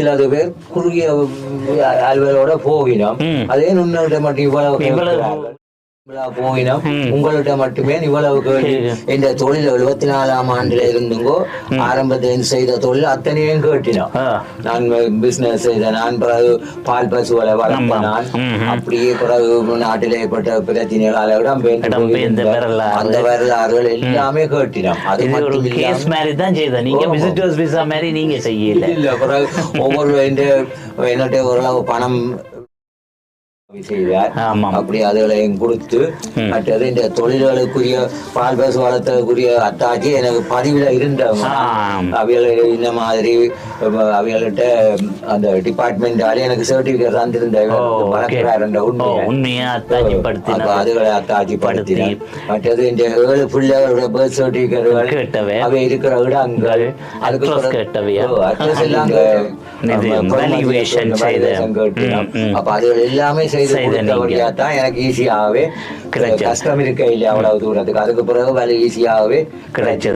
சில பேர் குறுகிய அலுவலோட போகினோம். அதே நுண்ணல்கிட்ட மட்டும் இவ்வளவு போயினோம். உங்கள்கிட்ட மட்டுமே இவ்வளவு கேள்வி. இந்த தொழில் 74ஆம் ஆண்டுல இருந்துங்கோ ஆரம்பத்தில் செய்த தொழில் அத்தனையும் கேட்டினோம். நான் பிசினஸ் செய்த, நான் பிறகு பால் பசுகளை வளர்த்த, நான் அப்படியே பிறகு நாட்டில் ஏற்பட்ட பிரச்சனைகளால அந்த வரலாறுகள் எல்லாமே கேட்டினோம். அது மட்டும் இல்ல, பிறகு ஒவ்வொரு என்னட்ட ஓரளவு பணம் செய்தார். அப்படி அதுகளையும் கொடுத்து மற்றது இந்த தொழில்களுக்குரிய பால் பசு வளர்த்ததுக்குரிய அத்தாட்சி எனக்கு பதிவுல இருந்தவங்க. அவைகளை இந்த மாதிரி அவைகள்கிட்ட அந்த டிபார்ட்மெண்டாலே எனக்கு சர்டிபிகேட் தந்திருந்த அதுகளை அத்தாட்சிப்படுத்தினேன். மற்றது இந்த 7 பிள்ளைகளோட பர்த் சர்டிபிகேட்டுகள் அவை இருக்கிற இடங்கள், அதுக்கு எல்லாம் அப்ப அதுகள் எல்லாமே தான் எனக்கு ஈஸியாகவே கஷ்டம் இருக்க இல்லை அவ்வளவு தூரத்துக்கு. அதுக்கு பிறகு வேலை ஈஸியாகவே கிடைச்சது.